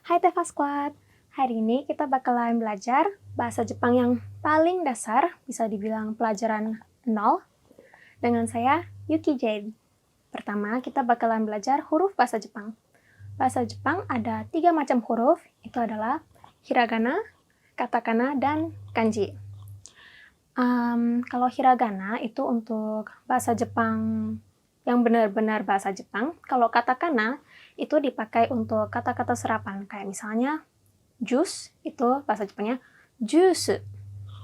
Hai Teva Squad, hari ini kita bakalan belajar bahasa Jepang yang paling dasar, bisa dibilang pelajaran 0, dengan saya Yuki Jade. Pertama, kita bakalan belajar huruf bahasa Jepang. Bahasa Jepang ada 3 macam huruf, itu adalah hiragana, katakana, dan kanji. Kalau hiragana itu untuk bahasa Jepang yang benar-benar bahasa Jepang. Kalau katakana itu dipakai untuk kata-kata serapan, kayak misalnya jus, itu bahasa Jepangnya juice.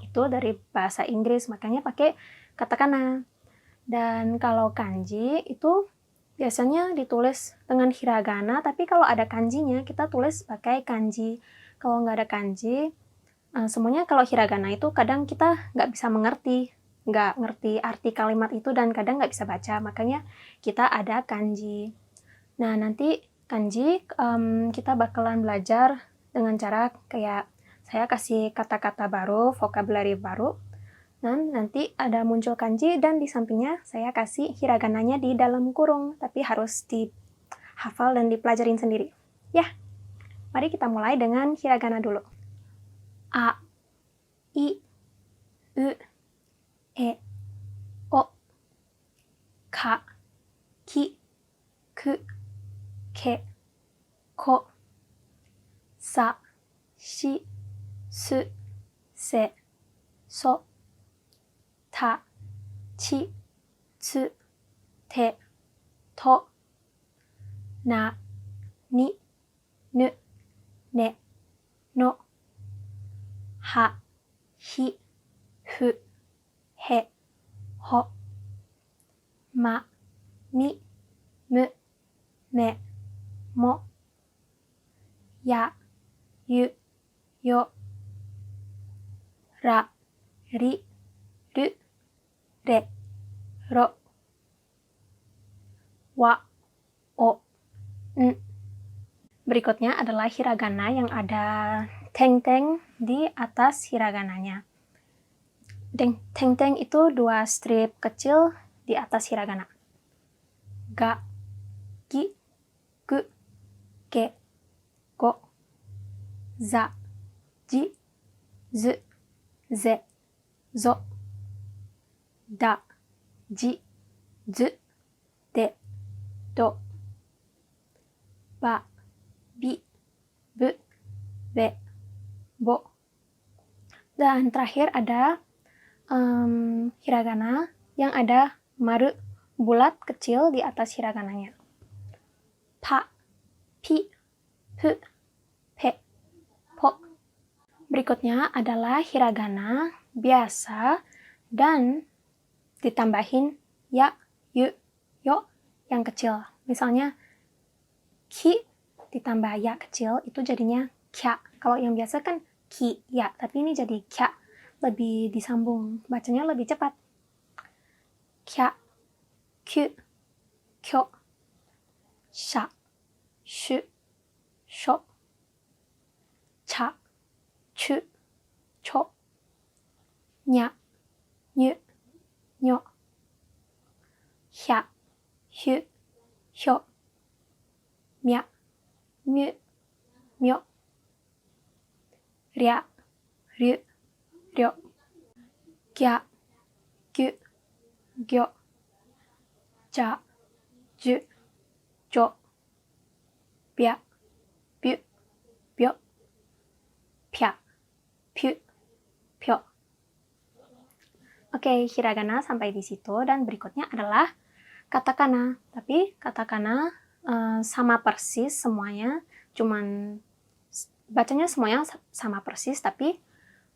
Itu dari bahasa Inggris, makanya pakai katakana. Dan kalau kanji itu biasanya ditulis dengan hiragana, tapi kalau ada kanjinya kita tulis pakai kanji. Kalau nggak ada kanji, semuanya kalau hiragana itu kadang kita nggak bisa mengerti, nggak ngerti arti kalimat itu dan kadang nggak bisa baca, makanya kita ada kanji. Nah, nanti kanji kita bakalan belajar dengan cara kayak saya kasih kata-kata baru, vocabulary baru, dan nanti ada muncul kanji dan di sampingnya saya kasih hiragananya di dalam kurung, tapi harus dihafal dan dipelajarin sendiri. Ya, mari kita mulai dengan hiragana dulu. A, I, U, E, O, Ka, Ki, Ku, Ke, Ko, Sa, Shi, Su, Se, So, Ta, Chi, Tsu, Te, To, Na, Ni, Nu, Ne, No, Ha, Hi, Fu, He, Ho, Ma, Mi, Mu, Me, Mo, Ya, Yu, Yo, Ra, Ri, Ru, Re, Ro, Wa, O, N. Berikutnya adalah hiragana yang ada teng-teng di atas hiragananya. Teng-teng itu 2 strip kecil di atas hiragana. Ga, Gi, Gu, Ge, Go, Za, Ji, Zu, Ze, Zo, Da, Ji, Zu, De, Do, Ba, Bi, Bu, Be, Bo. Dan terakhir ada hiragana yang ada maru bulat kecil di atas hiragananya. Pa, Pi, Pu, Pe, Po. Berikutnya adalah hiragana biasa dan ditambahin ya, yu, yo yang kecil. Misalnya ki ditambah ya kecil itu jadinya kya. Kalau yang biasa kan ki ya, tapi ini jadi kya, lebih disambung, bacanya lebih cepat. Kya, kyu, kyo, sha, shu, sho, cha, chu, cho, nya, nyu, nyo, hya, hyu, hyo, mya, myu, myo, rya, ryu, ryo, gya, gyu, gyo, ja, ju, jo, bya, byu, byo, pya, pyu, pyo. Oke, hiragana sampai di situ dan berikutnya adalah katakana. Tapi katakana sama persis semuanya, cuman bacanya semuanya sama persis, tapi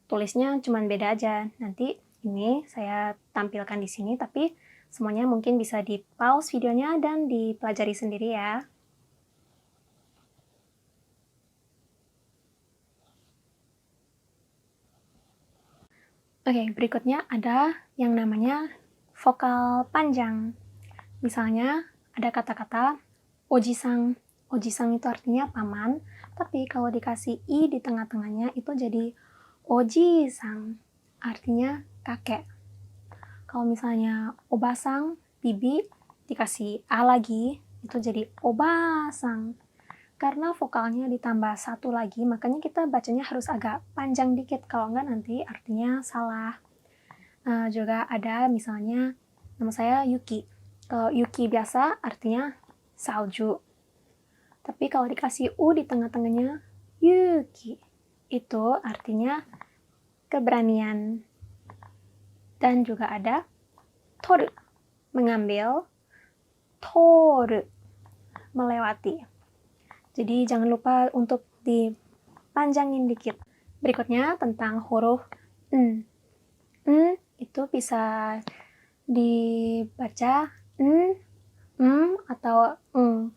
tulisnya cuman beda aja. Nanti ini saya tampilkan di sini, tapi semuanya mungkin bisa di pause videonya dan dipelajari sendiri ya. Oke, berikutnya ada yang namanya vokal panjang. Misalnya ada kata-kata oji-sang. Oji-sang itu artinya paman, tapi kalau dikasih i di tengah-tengahnya itu jadi oji-sang, artinya kakek. Kalau misalnya obasang, bibi, dikasih a lagi, itu jadi obasang. Karena vokalnya ditambah satu lagi, makanya kita bacanya harus agak panjang dikit, kalau enggak nanti artinya salah. Juga ada misalnya nama saya Yuki. Kalau Yuki biasa artinya salju. Tapi kalau dikasih U di tengah-tengahnya, Yuki, itu artinya keberanian. Dan juga ada toru, mengambil, toru, melewati. Jadi jangan lupa untuk dipanjangin dikit. Berikutnya tentang huruf N. N itu bisa dibaca N, atau Ng.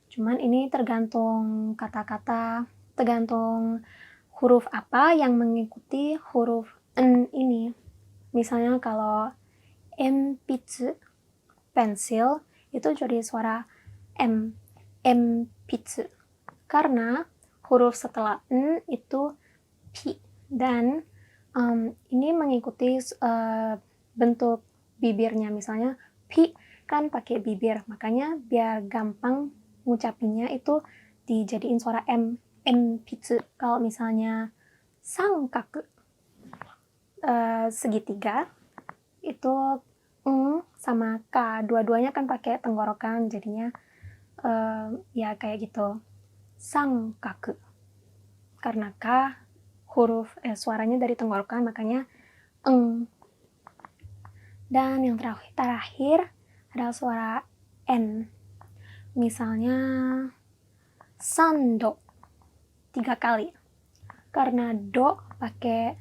Cuman ini tergantung kata-kata, tergantung huruf apa yang mengikuti huruf N ini. Misalnya kalau enpitsu, pensil, itu jadi suara M, enpitsu. Karena huruf setelah N itu P. Dan ini mengikuti bentuk bibirnya. Misalnya P kan pakai bibir, makanya biar gampang ngucapinnya itu dijadiin suara M, enpitsu. Kalau misalnya sangkaku, segitiga, itu sama K, dua-duanya kan pakai tenggorokan, jadinya ya kayak gitu, sangkaku. Karena K huruf suaranya dari tenggorokan, makanya eng. Dan yang terakhir adalah suara N. Misalnya sando, 3 kali. Karena do pakai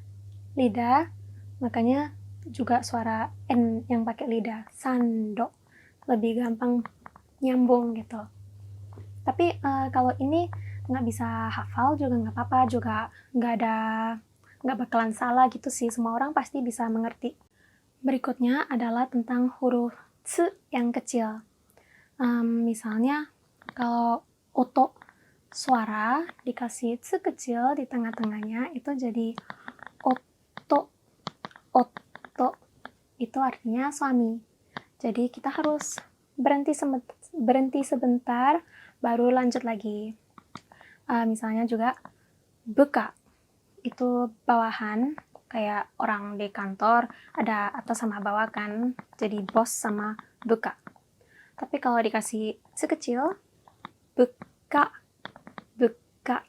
lidah, makanya juga suara N yang pakai lidah, sando, lebih gampang nyambung gitu. Tapi kalau ini nggak bisa hafal juga nggak apa-apa, juga nggak bakalan salah gitu sih, semua orang pasti bisa mengerti. Berikutnya adalah tentang huruf tsu yang kecil. Misalnya kalau oto, suara dikasih tsu kecil di tengah-tengahnya, itu jadi oto. Oto itu artinya suami. Jadi kita harus berhenti sebentar, baru lanjut lagi. Misalnya juga buka, itu bawahan, kayak orang di kantor ada atas sama bawah kan, jadi bos sama buka. Tapi kalau dikasih sekecil, buka, buka,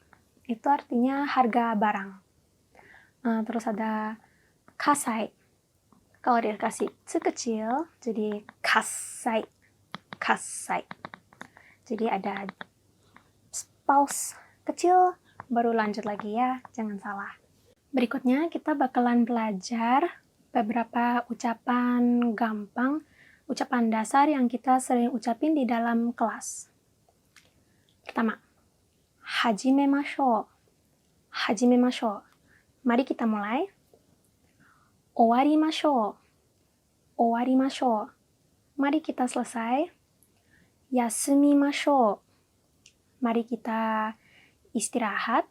itu artinya harga barang. Terus ada kasai. Kalau dikasih sekecil, jadi kasai, kasai. Jadi ada pause kecil, baru lanjut lagi ya, jangan salah. Berikutnya kita bakalan belajar beberapa ucapan gampang, ucapan dasar yang kita sering ucapin di dalam kelas. Pertama, hajimemashou. Hajimemashou. Mari kita mulai. Owarimashou. Owarimashou. Mari kita selesai. Yasumimashou. Mari kita istirahat.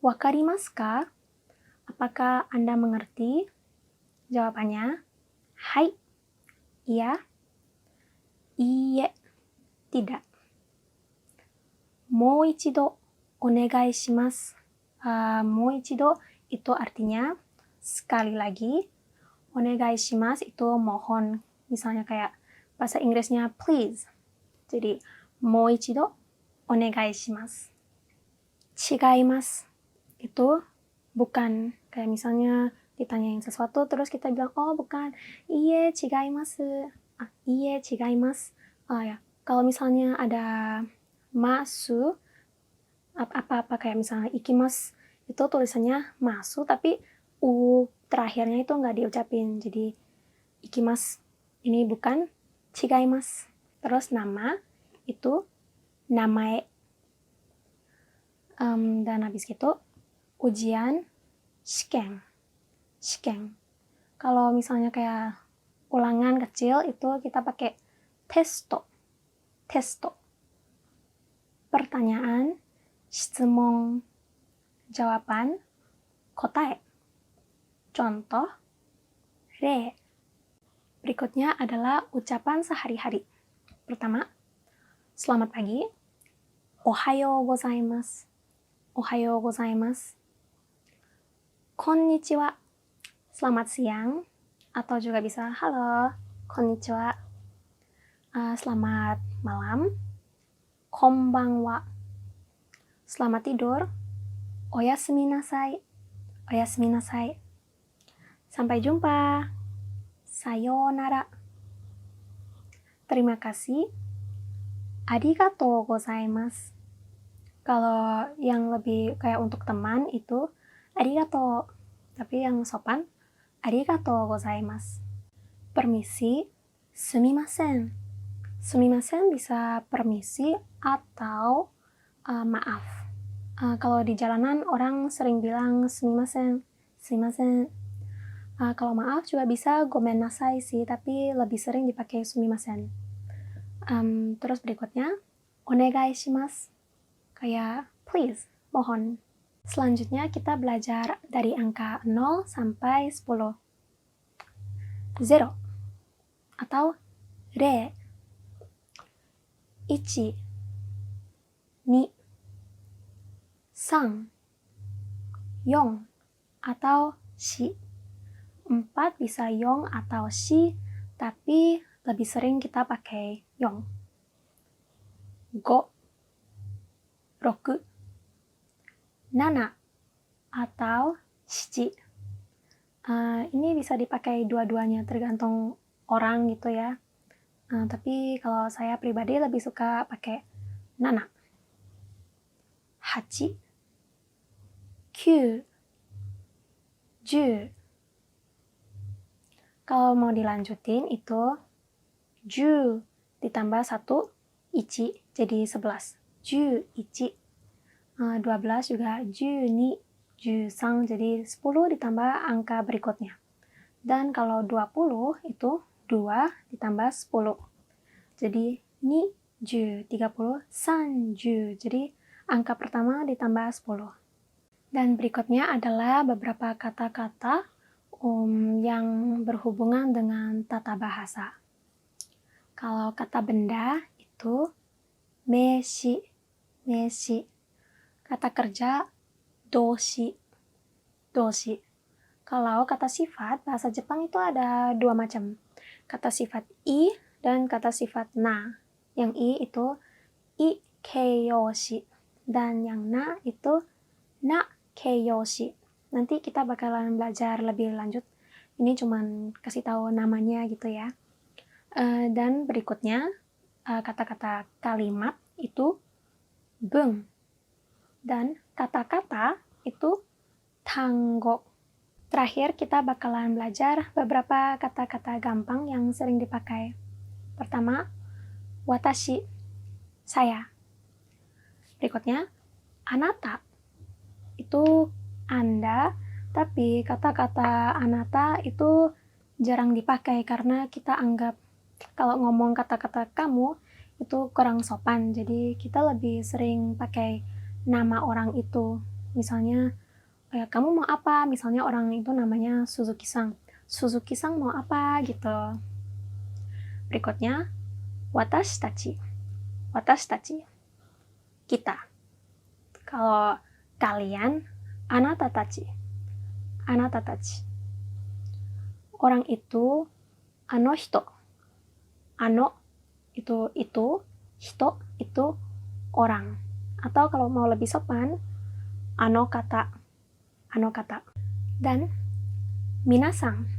Wakarimasu ka? Apakah Anda mengerti? Jawabannya, hai, iya, iie, tidak. Mou ichido onegai shimasu. Mou ichido itu artinya sekali lagi. Onegai shimasu itu mohon. Misalnya kayak bahasa Inggrisnya please. Jadi, mou ichido onegai shimasu. Chigaimasu itu bukan. Kayak misalnya ditanyain sesuatu terus kita bilang, oh bukan, iie chigaimasu. Iie chigaimasu. Ya. Kalau misalnya ada masu, apa-apa kayak misalnya ikimasu, itu tulisannya masu, tapi u terakhirnya itu nggak diucapin. Jadi ikimasu ini bukan, chigaimasu. Terus nama itu namae. Dan habis gitu ujian, shiken. Shiken. Kalau misalnya kayak ulangan kecil itu kita pakai testo. Testo. Pertanyaan, shitsumon, jawaban, kotae. Contoh, re. Berikutnya adalah ucapan sehari-hari. Pertama, selamat pagi. Ohayo gozaimasu. Ohayo gozaimasu. Konnichiwa. Selamat siang. Atau juga bisa halo. Konnichiwa. Selamat malam. Konbanwa. Selamat tidur. Oyasumi nasai. Oyasumi nasai. Sampai jumpa. Sayonara. Terima kasih. Arigatou gozaimasu. Kalau yang lebih kayak untuk teman itu arigatou. Tapi yang sopan arigatou gozaimasu. Permisi, sumimasen. Sumimasen bisa permisi atau maaf. Kalau di jalanan orang sering bilang sumimasen, sumimasen. Kalau maaf juga bisa gomen nasai sih, tapi lebih sering dipakai sumimasen. Terus berikutnya, onegai shimasu. Kayak please, mohon. Selanjutnya kita belajar dari angka 0 sampai 10. 0 atau re. 1, 2, 3, 4 atau shi. 4 bisa yong atau shi, tapi lebih sering kita pakai yong. 5, 6, 7 atau 7. Ini bisa dipakai dua-duanya tergantung orang gitu ya. Tapi kalau saya pribadi lebih suka pakai 7, 8, 9, 10. Kalau mau dilanjutin itu 10 ditambah 1, 1 jadi 11. 11. 12 juga 12, 13 jadi 10 ditambah angka berikutnya. Dan kalau 20 itu 2 ditambah 10. Jadi 20, 30, 30. Jadi angka pertama ditambah 10. Dan berikutnya adalah beberapa kata-kata yang berhubungan dengan tata bahasa. Kalau kata benda itu meshi, meshi. Kata kerja doshi, doshi. Kalau kata sifat, bahasa Jepang itu ada 2 macam. Kata sifat i dan kata sifat na. Yang i itu i keiyoshi. Dan yang na itu na keiyoshi. Nanti kita bakalan belajar lebih lanjut. Ini cuman kasih tahu namanya gitu ya. Dan berikutnya, kata-kata kalimat itu bung. Dan kata-kata itu tanggo. Terakhir kita bakalan belajar beberapa kata-kata gampang yang sering dipakai. Pertama, watashi, saya. Berikutnya, anata, itu Anda, tapi kata-kata anata itu jarang dipakai karena kita anggap kalau ngomong kata-kata kamu itu kurang sopan. Jadi kita lebih sering pakai nama orang itu. Misalnya, kamu mau apa? Misalnya orang itu namanya Suzuki-san. Suzuki-san mau apa? Gitu. Berikutnya, watashi tachi. Watashi tachi. Kita. Kalau kalian, anata tachi. Anata tachi. Orang itu, ano hito. Ano itu, hito itu orang. Atau kalau mau lebih sopan, ano kata. Ano kata. Dan minasan,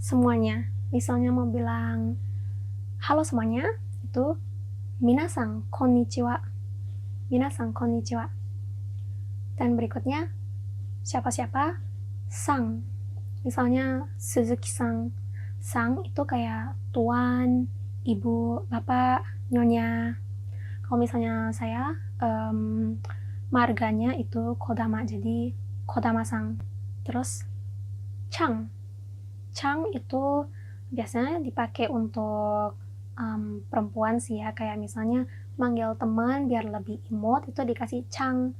semuanya. Misalnya mau bilang halo semuanya, itu minasan konnichiwa. Minasan konnichiwa. Dan berikutnya, siapa-siapa, sang. Misalnya Suzuki-san. Sang itu kayak tuan, ibu, bapak, nyonya. Kalau misalnya saya, marganya itu kodama, jadi kodama-san. Terus chang. Chang itu biasanya dipakai untuk perempuan sih ya, kayak misalnya manggil teman biar lebih imut itu dikasih chang.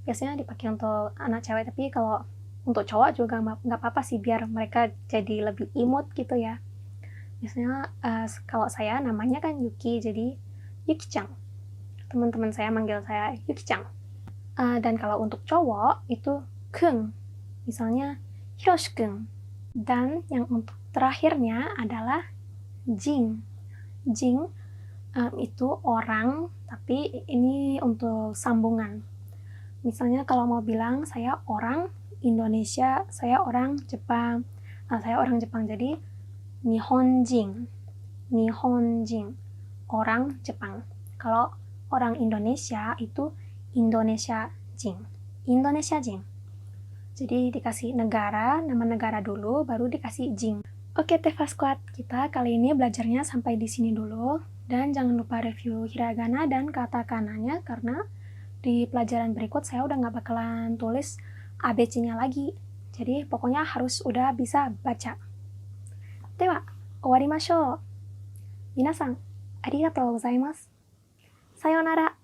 Biasanya dipakai untuk anak cewek, tapi kalau untuk cowok juga nggak apa-apa sih biar mereka jadi lebih imut gitu ya. Biasanya kalau saya namanya kan Yuki, jadi Yuki-chan. teman-teman saya manggil saya Yuki-chan. Dan kalau untuk cowok itu kun, misalnya Hiroshi-kun. Dan yang untuk terakhirnya adalah jing. Jing itu orang, tapi ini untuk sambungan. Misalnya kalau mau bilang saya orang Indonesia, saya orang Jepang, jadi Nihonjin, orang Jepang. Kalau orang Indonesia itu Indonesia Jin. Jadi dikasih negara, nama negara dulu, baru dikasih jing. Oke, Teva Squad, kita kali ini belajarnya sampai di sini dulu. Dan jangan lupa review hiragana dan katakananya, karena di pelajaran berikut saya udah nggak bakalan tulis ABC-nya lagi. Jadi pokoknya harus udah bisa baca. Dewa, owarimashou. Minasan, arigatou gozaimasu. Sayonara.